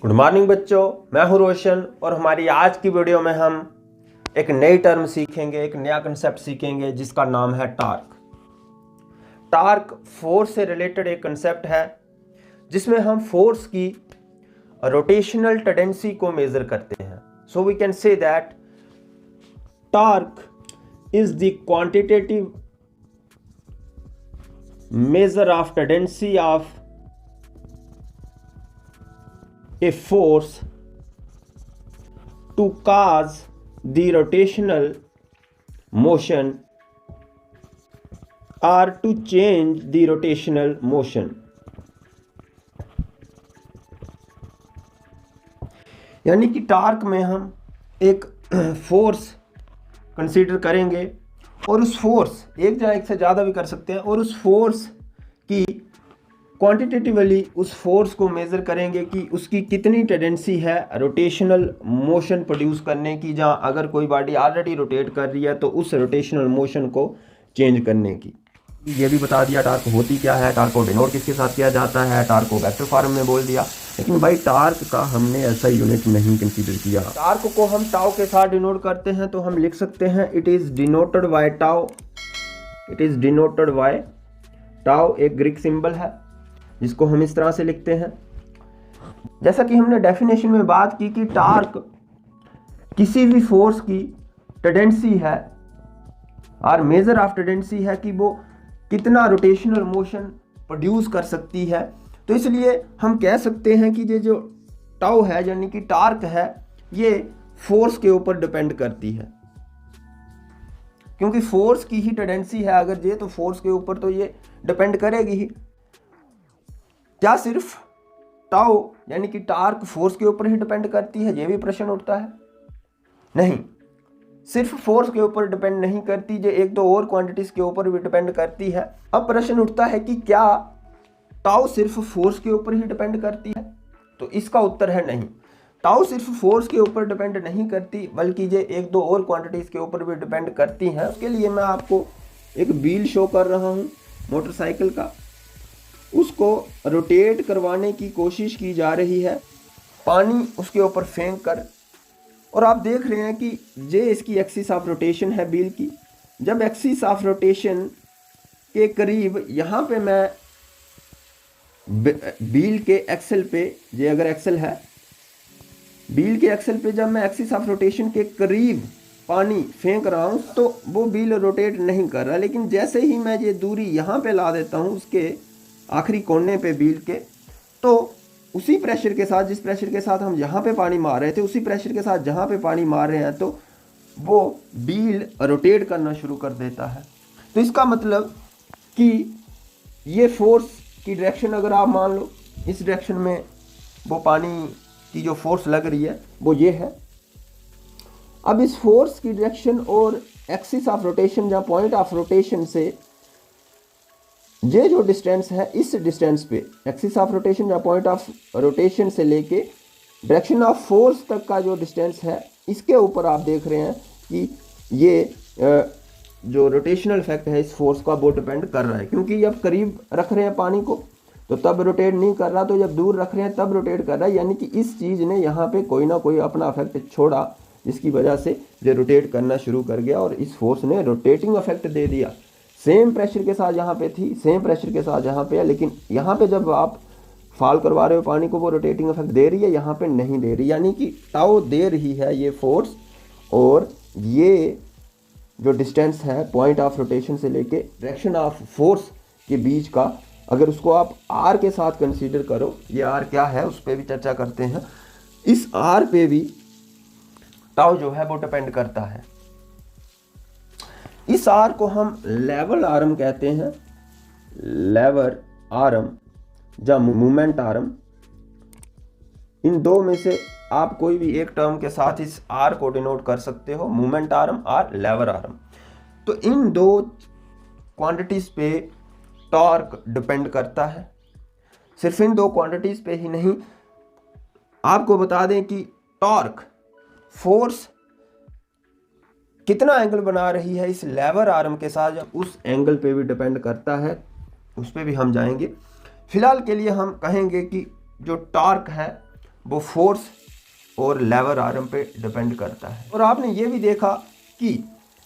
Good morning बच्चों, मैं हूं रोशन और हमारी आज की वीडियो में हम एक नई टर्म सीखेंगे, एक नया कंसेप्ट सीखेंगे जिसका नाम है टार्क। टार्क फोर्स से रिलेटेड एक कंसेप्ट है जिसमें हम फोर्स की रोटेशनल टेंडेंसी को मेजर करते हैं। So we can say that torque is the quantitative measure of tendency of a force to cause the rotational motion or to change the rotational motion। यानी कि torque में हम एक force consider करेंगे और उस फोर्स एक या एक से ज़्यादा भी कर सकते हैं और उस फोर्स की क्वांटिटेटिवली उस फोर्स को मेज़र करेंगे कि उसकी कितनी टेंडेंसी है रोटेशनल मोशन प्रोड्यूस करने की, जहाँ अगर कोई बॉडी ऑलरेडी रोटेट कर रही है तो उस रोटेशनल मोशन को चेंज करने की। ये भी बता दिया टार्क होती क्या है, टार्क को डिनोट किसके साथ किया जाता है, टार्क को वेक्टर फॉर्म में बोल दिया। लेकिन भाई टार्क का हमने ऐसा यूनिट नहीं कंसीडर किया। टार्क को हम टाउ के साथ डिनोट करते हैं तो हम लिख सकते हैं it is denoted by tau. It is denoted by tau एक ग्रीक सिंबल है जिसको हम इस तरह से लिखते हैं। जैसा कि हमने डेफिनेशन में बात की कि टार्क किसी भी फोर्स की टेंडेंसी है और मेजर ऑफ टेंडेंसी है कि वो कितना रोटेशनल मोशन प्रोड्यूस कर सकती है। तो इसलिए हम कह सकते हैं कि ये जो टाउ है यानी कि टार्क है ये फोर्स के ऊपर डिपेंड करती है, क्योंकि फोर्स की ही टेंडेंसी है अगर ये, तो फोर्स के ऊपर तो ये डिपेंड करेगी ही। क्या सिर्फ टाउ यानी कि टार्क फोर्स के ऊपर ही डिपेंड करती है, ये भी प्रश्न उठता है। नहीं, सिर्फ फोर्स के ऊपर डिपेंड नहीं करती, जो एक दो और क्वांटिटीज के ऊपर भी डिपेंड करती है। अब प्रश्न उठता है कि क्या टाउ सिर्फ फोर्स के ऊपर ही डिपेंड करती है? तो इसका उत्तर है नहीं। टाउ सिर्फ फोर्स के ऊपर डिपेंड नहीं करती बल्कि ये एक दो और क्वांटिटीज के ऊपर भी डिपेंड करती हैं। उसके लिए मैं आपको एक व्हील शो कर रहा हूँ मोटरसाइकिल का, उसको रोटेट करवाने की कोशिश की जा रही है पानी उसके ऊपर फेंक कर, और आप देख रहे हैं कि ये इसकी एक्सिस ऑफ रोटेशन है व्हील की। जब एक्सिस ऑफ रोटेशन के करीब यहाँ पे मैं व्हील के एक्सल पे, ये अगर एक्सल है, व्हील के एक्सल पे जब मैं एक्सिस ऑफ रोटेशन के करीब पानी फेंक रहा हूँ तो वो व्हील रोटेट नहीं कर रहा। लेकिन जैसे ही मैं ये दूरी यहाँ पे ला देता हूँ उसके आखिरी कोने पे व्हील के, तो उसी प्रेशर के साथ, जिस प्रेशर के साथ हम यहाँ पे पानी मार रहे थे, उसी प्रेशर के साथ जहाँ पे पानी मार रहे हैं, तो वो व्हील रोटेट करना शुरू कर देता है। तो इसका मतलब कि ये फोर्स की डायरेक्शन अगर आप मान लो इस डायरेक्शन में वो पानी की जो फोर्स लग रही है वो ये है। अब इस फोर्स की डायरेक्शन और एक्सिस ऑफ रोटेशन या पॉइंट ऑफ रोटेशन से ये जो डिस्टेंस है, इस डिस्टेंस पे एक्सिस ऑफ रोटेशन या पॉइंट ऑफ रोटेशन से लेके डायरेक्शन ऑफ फोर्स तक का जो डिस्टेंस है, इसके ऊपर आप देख रहे हैं कि ये जो रोटेशनल इफेक्ट है इस फोर्स का वो डिपेंड कर रहा है। क्योंकि जब करीब रख रहे हैं पानी को तो तब रोटेट नहीं कर रहा, तो जब दूर रख रहे हैं तब रोटेट कर रहा है। यानी कि इस चीज़ ने यहाँ पे कोई ना कोई अपना इफेक्ट छोड़ा जिसकी वजह से ये रोटेट करना शुरू कर गया और इस फोर्स ने रोटेटिंग इफेक्ट दे दिया। सेम प्रेशर के साथ यहाँ पे थी, सेम प्रेशर के साथ यहाँ पे है, लेकिन यहाँ पे जब आप फॉल करवा रहे हो पानी को वो रोटेटिंग इफेक्ट दे रही है, यहाँ पे नहीं दे रही। यानी कि टाउ दे रही है ये फोर्स, और ये जो डिस्टेंस है पॉइंट ऑफ रोटेशन से लेके डायरेक्शन ऑफ फोर्स के बीच का, अगर उसको आप आर के साथ कंसीडर करो, ये आर क्या है उस पर भी चर्चा करते हैं, इस आर पे भी टाउ जो है वो डिपेंड करता है। इस आर को हम लेवल आर्म कहते हैं, लेवर आर्म या मूवमेंट आर्म। इन दो में से आप कोई भी एक टर्म के साथ इस आर को डिनोट कर सकते हो, मूवमेंट आर्म और लेवर आर्म। तो इन दो क्वांटिटीज पे टॉर्क डिपेंड करता है। सिर्फ इन दो क्वांटिटीज पे ही नहीं, आपको बता दें कि टॉर्क फोर्स कितना एंगल बना रही है इस लेवर आर्म के साथ, उस एंगल पे भी डिपेंड करता है, उस पे भी हम जाएंगे। फिलहाल के लिए हम कहेंगे कि जो टॉर्क है वो फोर्स और लेवर आर्म पे डिपेंड करता है। और आपने ये भी देखा कि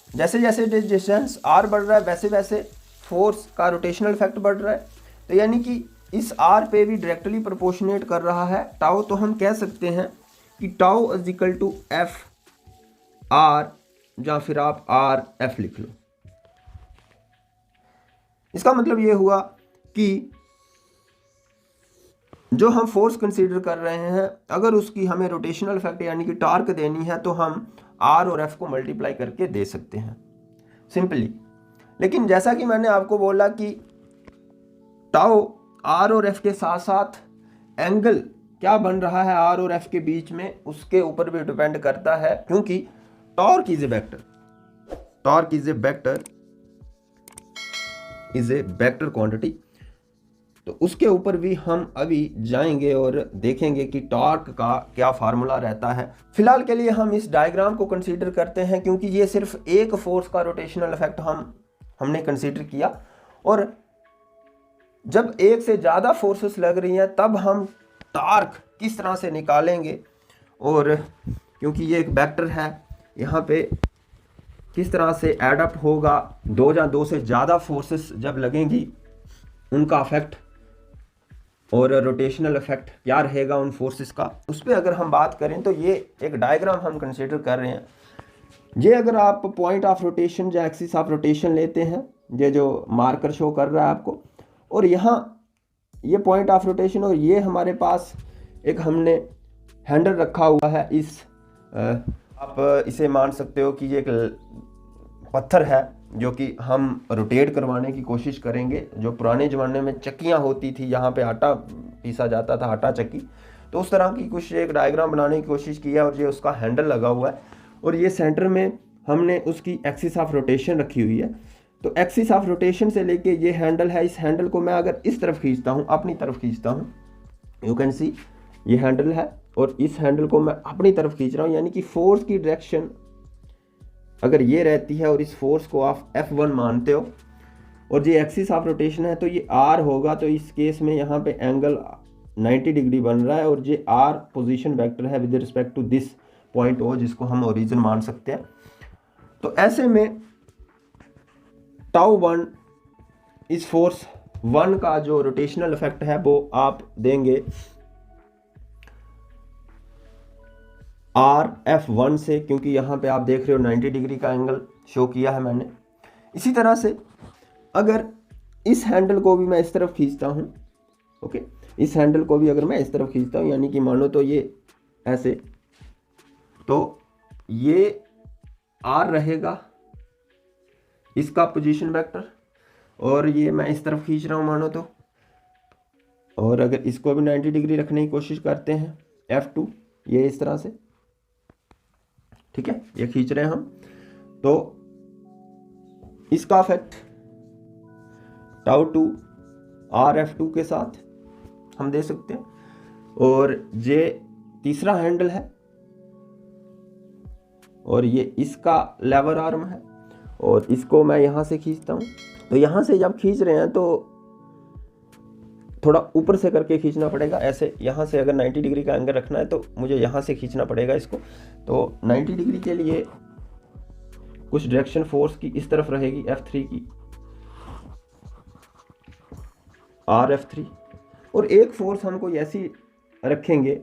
जैसे जैसे डिस्टेंस आर बढ़ रहा है वैसे वैसे फोर्स का रोटेशनल इफेक्ट बढ़ रहा है। तो यानी कि इस आर पे भी डायरेक्टली प्रोपोर्शनेट कर रहा है टाउ। तो हम कह सकते हैं कि tau is equal to F R, या फिर आप आर एफ लिख लो। इसका मतलब ये हुआ कि जो हम फोर्स कंसीडर कर रहे हैं, अगर उसकी हमें रोटेशनल इफेक्ट यानी कि टार्क देनी है तो हम आर और एफ को मल्टीप्लाई करके दे सकते हैं सिंपली। लेकिन जैसा कि मैंने आपको बोला कि टाउ आर और एफ के साथ साथ एंगल क्या बन रहा है आर और एफ के बीच में, उसके ऊपर भी डिपेंड करता है, क्योंकि torque is a vector, torque is a vector, is a vector quantity. तो उसके ऊपर भी हम अभी जाएंगे और देखेंगे कि टॉर्क का क्या फार्मूला रहता है। फिलहाल के लिए हम इस डायग्राम को कंसीडर करते हैं, क्योंकि ये सिर्फ एक फोर्स का रोटेशनल इफेक्ट हमने कंसीडर किया, और जब एक से ज़्यादा फोर्सेस लग रही हैं तब हम टॉर्क किस तरह से निकालेंगे, और क्योंकि ये एक वेक्टर है यहाँ पे किस तरह से एड अप होगा, दो या दो से ज़्यादा फोर्सेस जब लगेंगी उनका इफेक्ट और रोटेशनल इफेक्ट क्या रहेगा उन फोर्सेस का, उस पर अगर हम बात करें तो ये एक डायग्राम हम कंसीडर कर रहे हैं। ये अगर आप पॉइंट ऑफ रोटेशन या एक्सिस ऑफ रोटेशन लेते हैं, ये जो मार्कर शो कर रहा है आपको, और यहाँ ये पॉइंट ऑफ रोटेशन, और ये हमारे पास एक हमने हैंडल रखा हुआ है। इस आप इसे मान सकते हो कि ये एक पत्थर है जो कि हम रोटेट करवाने की कोशिश करेंगे। जो पुराने ज़माने में चक्कियाँ होती थी, यहाँ पे आटा पीसा जाता था, आटा चक्की, तो उस तरह की कुछ एक डायग्राम बनाने की कोशिश की है, और ये उसका हैंडल लगा हुआ है, और ये सेंटर में हमने उसकी एक्सिस ऑफ रोटेशन रखी हुई है। तो एक्सिस ऑफ रोटेशन से लेके ये हैंडल है, इस हैंडल को मैं अगर इस तरफ खींचता हूँ, अपनी तरफ खींचता हूँ, यू कैन सी ये हैंडल है, और इस हैंडल को मैं अपनी तरफ खींच रहा हूँ, यानी कि फोर्स की डायरेक्शन अगर ये रहती है और इस फोर्स को आप F1 मानते हो, और ये एक्सिस ऑफ रोटेशन है तो ये R होगा। तो इस केस में यहाँ पे एंगल 90 डिग्री बन रहा है, और ये R पोजीशन वेक्टर है with respect to this point O, जिसको हम ओरिजिन मान सकते हैं। तो ऐसे में टाउ 1 इस फोर्स 1 का जो रोटेशनल इफेक्ट है वो आप देंगे RF1 से, क्योंकि यहाँ पे आप देख रहे हो 90 डिग्री का एंगल शो किया है मैंने। इसी तरह से अगर इस हैंडल को भी मैं इस तरफ खींचता हूँ, ओके, इस हैंडल को भी अगर मैं इस तरफ खींचता हूँ, यानी कि मानो तो ये ऐसे, तो ये R रहेगा इसका पोजीशन वेक्टर, और ये मैं इस तरफ खींच रहा हूँ मानो तो, और अगर इसको भी 90 डिग्री रखने की कोशिश करते हैं F2, ये इस तरह से, ठीक है, ये खींच रहे हैं हम, तो इसका इफेक्ट टाउ 2 RF2 के साथ हम दे सकते हैं। और ये तीसरा हैंडल है, और ये इसका लेवर आर्म है, और इसको मैं यहाँ से खींचता हूँ। तो यहाँ से जब खींच रहे हैं तो थोड़ा ऊपर से करके खींचना पड़ेगा, ऐसे यहाँ से अगर 90 डिग्री का एंगल रखना है तो मुझे यहाँ से खींचना पड़ेगा इसको। तो 90 डिग्री के लिए कुछ डायरेक्शन फोर्स की इस तरफ रहेगी F3 की, RF3, और एक फोर्स हमको ऐसी रखेंगे,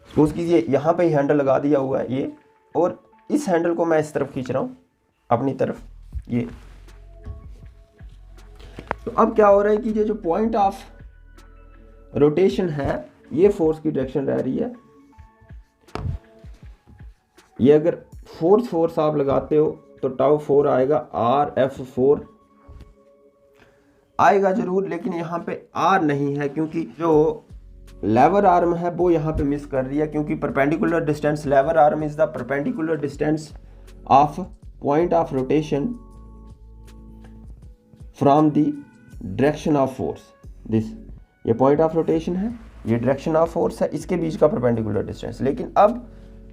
सपोज कीजिए यहाँ पे ही हैंडल लगा दिया हुआ है ये, और इस हैंडल को मैं इस तरफ खींच रहा हूँ अपनी तरफ ये। तो अब क्या हो रहा है कि ये जो पॉइंट ऑफ रोटेशन है, ये फोर्स की डायरेक्शन रह रही है। ये अगर फोर्स आप लगाते हो तो टाउ 4 आएगा, RF4 आएगा जरूर, लेकिन यहाँ पे R नहीं है, क्योंकि जो लेवर आर्म है वो यहाँ पे मिस कर रही है, क्योंकि perpendicular distance, lever arm is the perpendicular distance of point of rotation from the direction of force. This, ये पॉइंट ऑफ रोटेशन है, ये डायरेक्शन ऑफ फोर्स है, इसके बीच का परपेंडिकुलर डिस्टेंस। लेकिन अब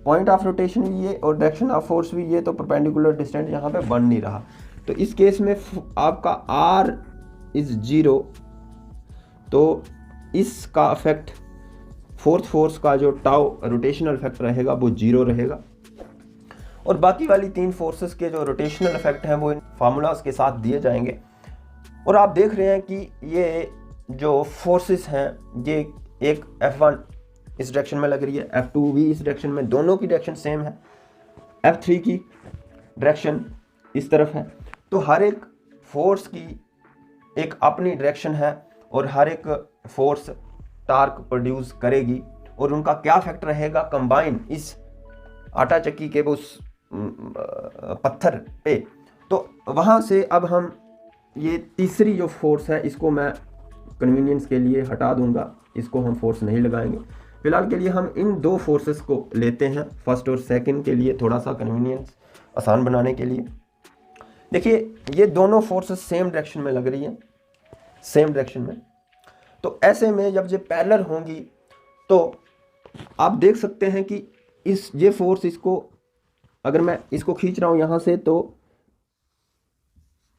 पॉइंट ऑफ रोटेशन भी ये और डायरेक्शन ऑफ फोर्स भी ये, तो परपेंडिकुलर डिस्टेंस यहाँ पे बन नहीं रहा। तो इस केस में आपका R इज 0, तो इसका इफेक्ट फोर्थ फोर्स का जो टाउ रोटेशनल इफेक्ट रहेगा वो 0 रहेगा। और बाकी वाली 3 फोर्सेस के जो रोटेशनल इफेक्ट हैं वो इन फार्मूलाज के साथ दिए जाएंगे। और आप देख रहे हैं कि ये जो फोर्सेस हैं ये एक F1 इस डायरेक्शन में लग रही है, F2 भी इस डायरेक्शन में, दोनों की डायरेक्शन सेम है, F3 की डायरेक्शन इस तरफ है। तो हर एक फोर्स की एक अपनी डायरेक्शन है और हर एक फोर्स टार्क प्रोड्यूस करेगी और उनका क्या इफेक्ट रहेगा कंबाइन इस आटा चक्की के उस पत्थर पे। तो वहाँ से अब हम ये तीसरी जो फोर्स है इसको मैं कन्वीनियंस के लिए हटा दूंगा, इसको हम फोर्स नहीं लगाएंगे। फिलहाल के लिए हम इन 2 फोर्सेस को लेते हैं फर्स्ट और सेकंड के लिए, थोड़ा सा कन्वीनियंस आसान बनाने के लिए। देखिए ये दोनों फोर्सेस सेम डायरेक्शन में लग रही हैं, सेम डायरेक्शन में। तो ऐसे में जब ये पैरेलल होंगी तो आप देख सकते हैं कि ये फोर्स इसको, अगर मैं इसको खींच रहा हूँ यहाँ से तो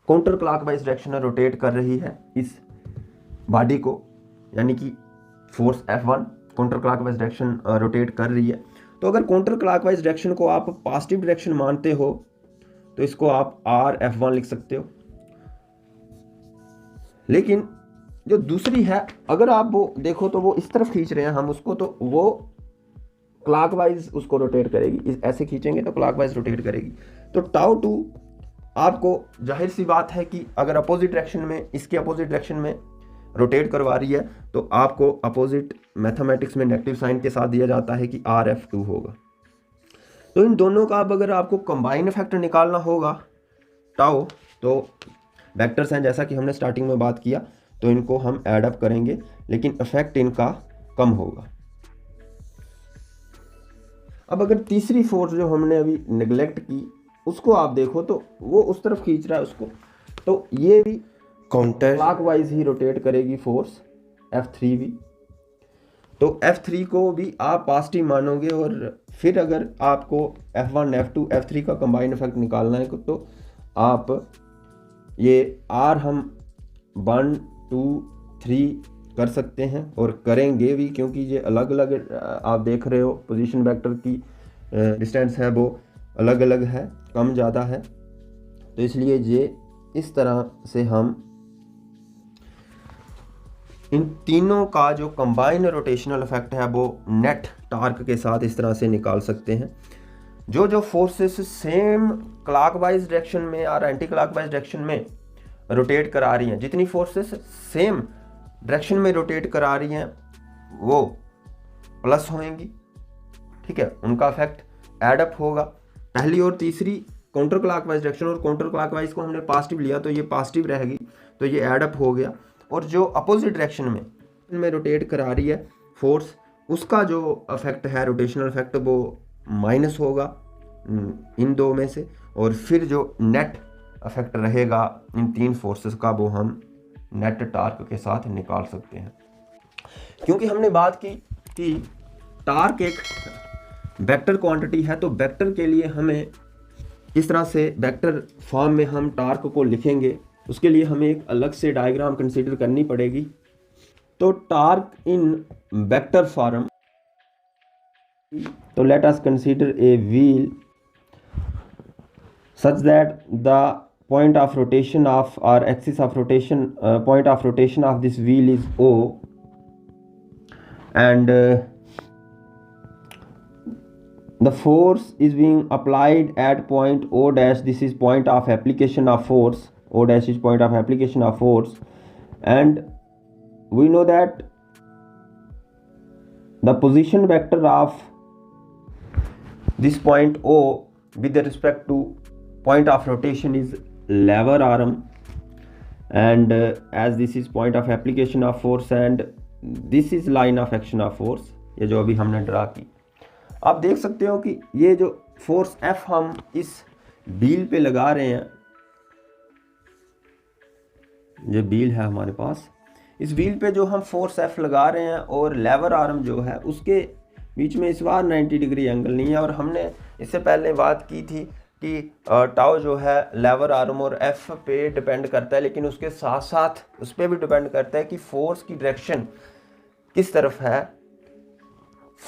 काउंटर क्लॉकवाइज डायरेक्शन में रोटेट कर रही है इस बॉडी को, यानी कि force F1 counter clockwise direction rotate कर रही है। तो अगर काउंटर क्लॉकवाइज डायरेक्शन को आप पॉजिटिव डायरेक्शन मानते हो तो इसको आप RF1 लिख सकते हो। लेकिन जो दूसरी है, अगर आप वो देखो तो वो इस तरफ खींच रहे हैं हम उसको, तो वो क्लॉकवाइज उसको रोटेट करेगी, ऐसे खींचेंगे तो क्लॉकवाइज रोटेट करेगी। तो टाउ 2 आपको जाहिर सी बात है कि अगर अपोजिट डायरेक्शन में, इसके अपोजिट डायरेक्शन में रोटेट करवा रही है तो आपको अपोजिट मैथमेटिक्स में नेगेटिव साइन के साथ दिया जाता है कि RF2 होगा। तो इन दोनों का अब अगर आपको कंबाइन इफेक्ट निकालना होगा टाउ, तो वेक्टर्स हैं जैसा कि हमने स्टार्टिंग में बात किया, तो इनको हम ऐड अप करेंगे लेकिन इफेक्ट इनका कम होगा। अब अगर तीसरी फोर्स जो हमने अभी नेग्लेक्ट की उसको आप देखो तो वो उस तरफ खींच रहा है उसको, तो ये भी काउंटर क्लॉकवाइज ही रोटेट करेगी फोर्स F3 भी। तो F3 को भी आप पॉजिटिव मानोगे और फिर अगर आपको F1 F2 F3 का कंबाइन इफेक्ट निकालना है तो आप ये R हम 1 2 3 कर सकते हैं और करेंगे भी, क्योंकि ये अलग अलग आप देख रहे हो पोजीशन वेक्टर की डिस्टेंस है वो अलग अलग है, कम ज़्यादा है। तो इसलिए ये इस तरह से हम इन तीनों का जो कंबाइन रोटेशनल इफेक्ट है वो नेट टार्क के साथ इस तरह से निकाल सकते हैं। जो फोर्सेस सेम क्लॉकवाइज डायरेक्शन में और एंटी क्लॉकवाइज डायरेक्शन में रोटेट करा रही हैं, जितनी फोर्सेस सेम डायरेक्शन में रोटेट करा रही हैं वो प्लस होंगी, ठीक है, उनका इफेक्ट एड अप होगा। पहली और तीसरी काउंटर क्लॉकवाइज डायरेक्शन, और काउंटर क्लॉकवाइज को हमने पॉजिटिव लिया तो ये पॉजिटिव रहेगी, तो ये एड अप हो गया। और जो अपोजिट डायरेक्शन में रोटेट करा रही है फोर्स, उसका जो इफेक्ट है रोटेशनल इफेक्ट वो माइनस होगा इन दो में से, और फिर जो नेट इफेक्ट रहेगा इन 3 फोर्सेस का वो हम नेट टार्क के साथ निकाल सकते हैं। क्योंकि हमने बात की कि टार्क एक वेक्टर क्वांटिटी है, तो वेक्टर के लिए हमें किस तरह से वेक्टर फॉर्म में हम टार्क को लिखेंगे, उसके लिए हमें एक अलग से डायग्राम कंसीडर करनी पड़ेगी। तो टार्क इन वेक्टर फॉर्म, तो let us consider a wheel such that the point of rotation of or axis of rotation point of rotation of this wheel is O, and the force is being applied at point O dash. This is point of application of force. O dash is point of application of force, and we know that the position vector of this point O with respect to point of rotation is lever arm, and as this is point of application of force and this is line of action of force, ये जो अभी हमने draw की, आप देख सकते हो कि ये जो फोर्स F हम इस व्हील पे लगा रहे हैं, जो व्हील है हमारे पास, इस व्हील पे जो हम फोर्स F लगा रहे हैं और लेवर आर्म जो है उसके बीच में इस बार 90 डिग्री एंगल नहीं है। और हमने इससे पहले बात की थी कि टाउ जो है लेवर आर्म और F पे डिपेंड करता है, लेकिन उसके साथ साथ उस पर भी डिपेंड करता है कि फोर्स की डायरेक्शन किस तरफ है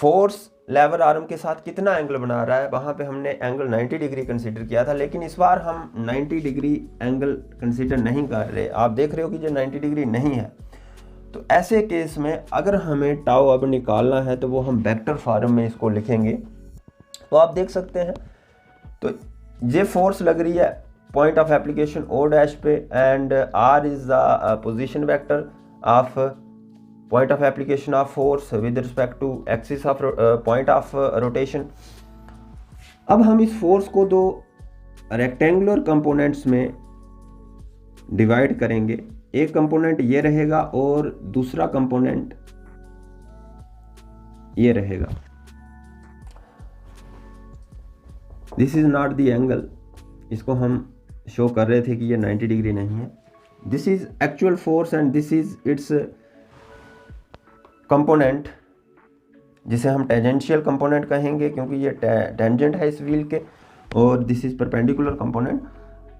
फोर्स लेवर आर्म के साथ कितना एंगल बना रहा है, वहाँ पे हमने एंगल 90 डिग्री कंसीडर किया था, लेकिन इस बार हम 90 डिग्री एंगल कंसीडर नहीं कर रहे। आप देख रहे हो कि जो 90 डिग्री नहीं है। तो ऐसे केस में अगर हमें टाउ अब निकालना है तो वो हम वेक्टर फॉर्म में इसको लिखेंगे। तो आप देख सकते हैं, तो ये फोर्स लग रही है point of application O dash पे, and R is the position vector of point of application of force with respect to axis of point of rotation। अब हम इस फोर्स को दो रेक्टेंगुलर कंपोनेंट्स में डिवाइड करेंगे। एक कंपोनेंट ये रहेगा और दूसरा कंपोनेंट ये रहेगा। This is not the angle, इसको हम शो कर रहे थे कि ये 90 डिग्री नहीं है। This is actual force and this is it's component, जिसे हम टेंजेंशियल कंपोनेंट कहेंगे क्योंकि ये टेंजेंट है इस व्हील के, और दिस इज परपेंडिकुलर कंपोनेंट।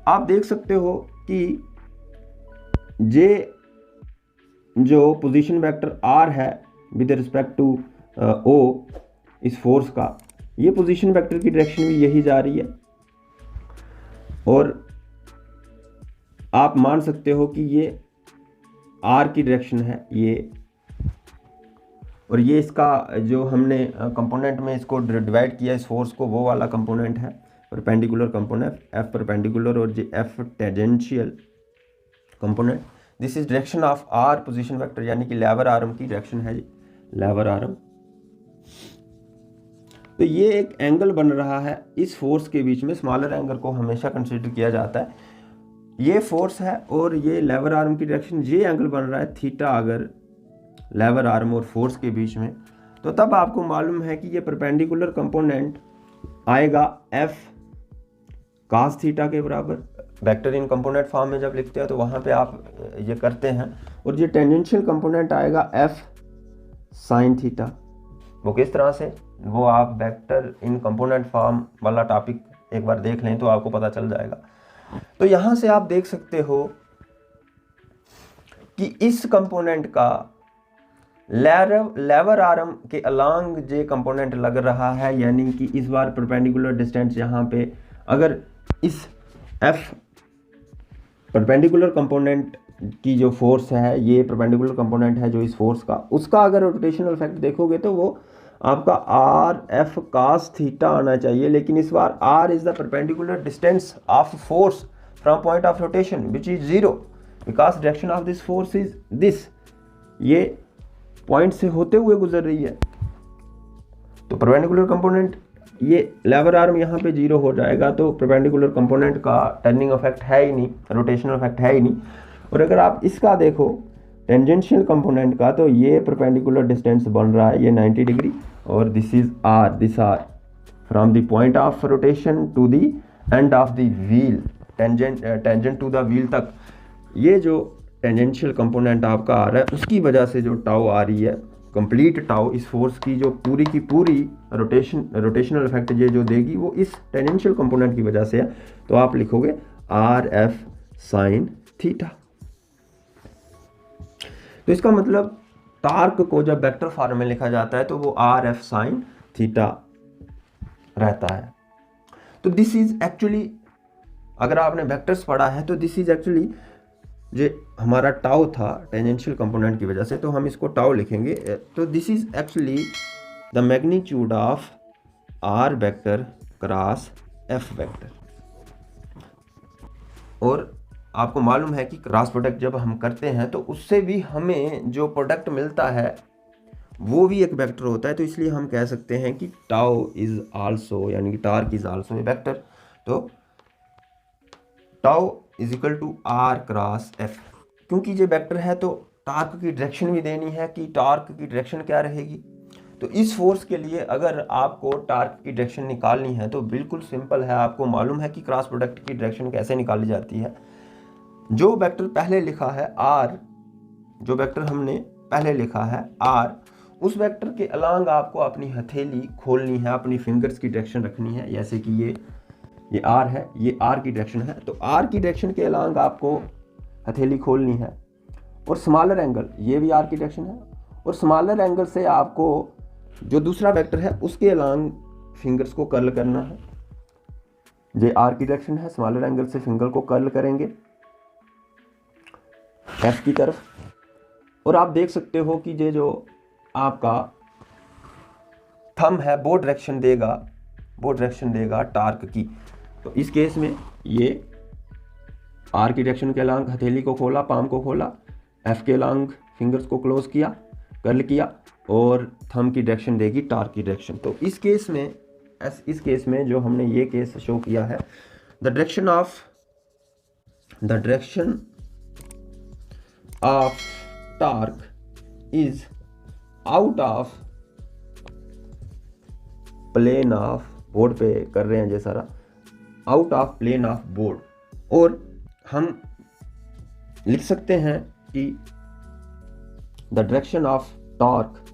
आप देख सकते हो कि ये जो पोजीशन वेक्टर आर है विद रिस्पेक्ट टू ओ इस फोर्स का, ये पोजीशन वेक्टर की डायरेक्शन भी यही जा रही है, और आप मान सकते हो कि ये आर की डायरेक्शन है ये, और ये इसका जो हमने कंपोनेंट में इसको डिवाइड किया इस फोर्स को, वो वाला कंपोनेंट है परपेंडिकुलर कंपोनेंट, एफ परपेंडिकुलर और जी F tangential component. This is direction of R position vector, यानी कि लेवर आर्म की डायरेक्शन है जी, लेवर आर्म। तो ये एक एंगल बन रहा है इस फोर्स के बीच में, स्मॉलर एंगल को हमेशा कंसीडर किया जाता है। ये फोर्स है और ये लेवर आर्म की डायरेक्शन, ये एंगल बन रहा है थीटा अगर लेवर आर्म और फोर्स के बीच में, तो तब आपको मालूम है कि ये परपेंडिकुलर कंपोनेंट आएगा एफ कास थीटा के बराबर। वेक्टर इन कंपोनेंट फॉर्म में जब लिखते हैं तो वहाँ पे आप ये करते हैं, और ये टेंजेंशियल कंपोनेंट आएगा एफ साइन थीटा। वो किस तरह से, वो आप वेक्टर इन कंपोनेंट फॉर्म वाला टॉपिक एक बार देख लें तो आपको पता चल जाएगा। तो यहाँ से आप देख सकते हो कि इस कंपोनेंट का लेवर आर्म के अलोंग जे कंपोनेंट लग रहा है, यानी कि इस बार परपेंडिकुलर डिस्टेंस यहाँ पे अगर इस एफ परपेंडिकुलर कंपोनेंट की जो फोर्स है, ये परपेंडिकुलर कंपोनेंट है जो इस फोर्स का, उसका अगर रोटेशनल इफेक्ट देखोगे तो वो आपका आर एफ कास थीटा आना चाहिए, लेकिन इस बार r is the perpendicular distance of force from point of rotation which is 0 because direction of this force is this, ये पॉइंट से होते हुए गुजर रही है। तो परपेंडिकुलर कंपोनेंट ये लेवर आर्म यहाँ पे 0 हो जाएगा, तो परपेंडिकुलर कंपोनेंट का टर्निंग इफेक्ट है ही नहीं, रोटेशनल इफेक्ट है ही नहीं। और अगर आप इसका देखो टेंजेंशियल कंपोनेंट का, तो ये परपेंडिकुलर डिस्टेंस बन रहा है ये 90 डिग्री, और this is R, this R from the point of rotation to the end of the wheel, tangent to the wheel तक। ये जो टेंजेंशियल कंपोनेंट आपका आ रहा है, उसकी वजह से जो टाउ आ रही है, कंप्लीट टाउ इस फोर्स की जो पूरी की पूरी रोटेशनल इफेक्ट ये जो देगी वो इस टेंजेंशियल कंपोनेंट की वजह से है। तो आप लिखोगे आर एफ साइन थीटा। तो इसका मतलब टार्क को जब वेक्टर फॉर्म में लिखा जाता है तो वो आर एफ साइन थीटा रहता है। तो दिस इज एक्चुअली, अगर आपने वेक्टर्स पढ़ा है तो दिस इज एक्चुअली जो हमारा टाउ था टेंजेंशियल कंपोनेंट की वजह से, तो हम इसको टाउ लिखेंगे। तो this is actually the magnitude of R vector cross F vector. और आपको मालूम है कि क्रॉस प्रोडक्ट जब हम करते हैं तो उससे भी हमें जो प्रोडक्ट मिलता है वो भी एक वेक्टर होता है, तो इसलिए हम कह सकते हैं कि टाउ इज आल्सो, यानी कि torque is also a vector. तो tau is equal to r cross F. क्योंकि ये वेक्टर है तो टार्क की डायरेक्शन भी देनी है कि टार्क की डायरेक्शन क्या रहेगी। तो इस फोर्स के लिए अगर आपको टार्क की डायरेक्शन निकालनी है तो बिल्कुल सिंपल है, आपको मालूम है कि क्रॉस प्रोडक्ट की डायरेक्शन कैसे निकाली जाती है। जो वेक्टर पहले लिखा है आर, जो वेक्टर हमने पहले लिखा है आर, उस वेक्टर के अलांग आपको अपनी हथेली खोलनी है, अपनी फिंगर्स की डायरेक्शन रखनी है। जैसे कि ये आर है, ये आर की डायरेक्शन है, तो आर की डायरेक्शन के अलांग आपको हथेली खोलनी है। और स्मॉलर एंगल, ये भी आर की डायरेक्शन है, और स्मॉलर एंगल से आपको जो दूसरा वेक्टर है उसके अलोंग फिंगर्स को कर्ल करना है। ये आर की डायरेक्शन है, स्मॉलर एंगल से फिंगर को कर्ल करेंगे एफ की तरफ। और आप देख सकते हो कि ये जो आपका थंब है वो डायरेक्शन देगा टार्क की। तो इस केस में ये आर की डायरेक्शन के अलोंग हथेली को खोला, पाम को खोला, एफ के अलोंग फिंगर्स को क्लोज किया, कर्ल किया, और थंब की डायरेक्शन देगी टार्क की डायरेक्शन। तो इस केस में जो हमने ये केस शो किया है, the direction of torque is out of plane of board पे कर रहे हैं ये सारा, out of plane of board. और हम लिख सकते हैं कि the direction of torque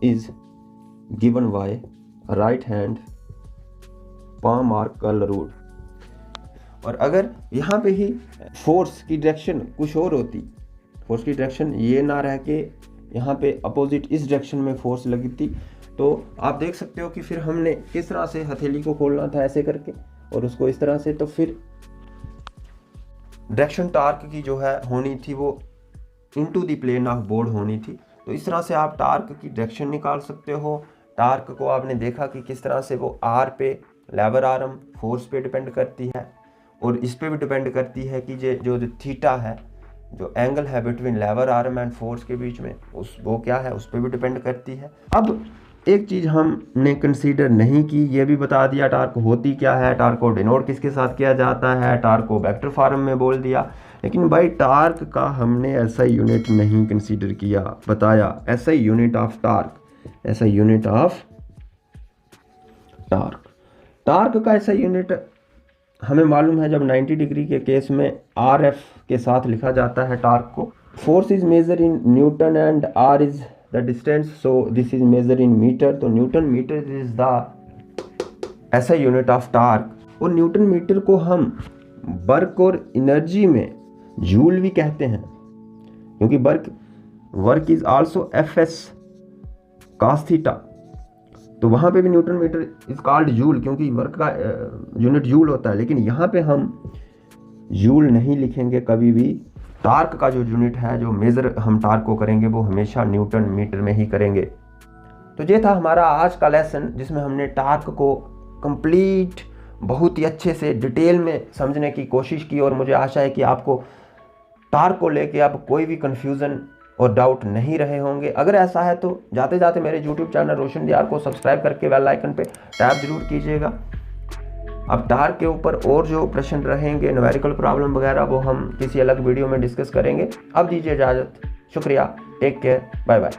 is given by right hand palm और कर्ल रूल। और अगर यहाँ पे ही फोर्स की डायरेक्शन कुछ और होती, फोर्स की डायरेक्शन ये ना रह के यहाँ पे अपोजिट इस डायरेक्शन में फोर्स लगी थी, तो आप देख सकते हो कि फिर हमने किस तरह से हथेली को खोलना था ऐसे करके और उसको इस तरह से, तो फिर डायरेक्शन टार्क की जो है होनी थी वो into the plane of board होनी थी। तो इस तरह से आप टार्क की डायरेक्शन निकाल सकते हो। टार्क को आपने देखा कि किस तरह से वो आर पे, लेवर आर्म, फोर्स पे डिपेंड करती है, और इस पे भी डिपेंड करती है कि जो थीटा है, जो एंगल है between lever arm and force के बीच में, वो क्या है, उस पर भी डिपेंड करती है। अब एक चीज़ हमने कंसीडर नहीं की, ये भी बता दिया टार्क होती क्या है, टार्क को डिनोट किसके साथ किया जाता है, टार्क को वेक्टर फॉर्म में बोल दिया, लेकिन भाई टार्क का हमने ऐसा यूनिट नहीं कंसीडर किया, बताया ऐसा यूनिट ऑफ टार्क, ऐसा यूनिट ऑफ टार्क का ऐसा यूनिट हमें मालूम है। जब 90 डिग्री के केस में आर एफ के साथ लिखा जाता है टार्क को, force is measure in newton and R is the distance, so this is measure in metre. तो न्यूटन मीटर इज द ऐसा यूनिट ऑफ टार्क। और न्यूटन मीटर को हम वर्क और एनर्जी में जूल भी कहते हैं, क्योंकि work is also F S cos theta, तो वहाँ पे भी newton metre is called joule, क्योंकि वर्क का यूनिट जूल होता है। लेकिन यहाँ पे हम जूल नहीं लिखेंगे कभी भी। टार्क का जो यूनिट है, जो मेज़र हम टार्क को करेंगे, वो हमेशा न्यूटन मीटर में ही करेंगे। तो ये था हमारा आज का लेसन, जिसमें हमने टार्क को कंप्लीट बहुत ही अच्छे से डिटेल में समझने की कोशिश की, और मुझे आशा है कि आपको टार्क को लेके अब कोई भी कन्फ्यूज़न और डाउट नहीं रहे होंगे। अगर ऐसा है तो जाते जाते मेरे YouTube चैनल रोशन डियार को सब्सक्राइब करके बेल आइकन पे टैप जरूर कीजिएगा। अब टार्क के ऊपर और जो प्रश्न रहेंगे, न्यूमेरिकल प्रॉब्लम वगैरह, वो हम किसी अलग वीडियो में डिस्कस करेंगे। अब दीजिए इजाज़त, शुक्रिया, टेक केयर, बाय बाय।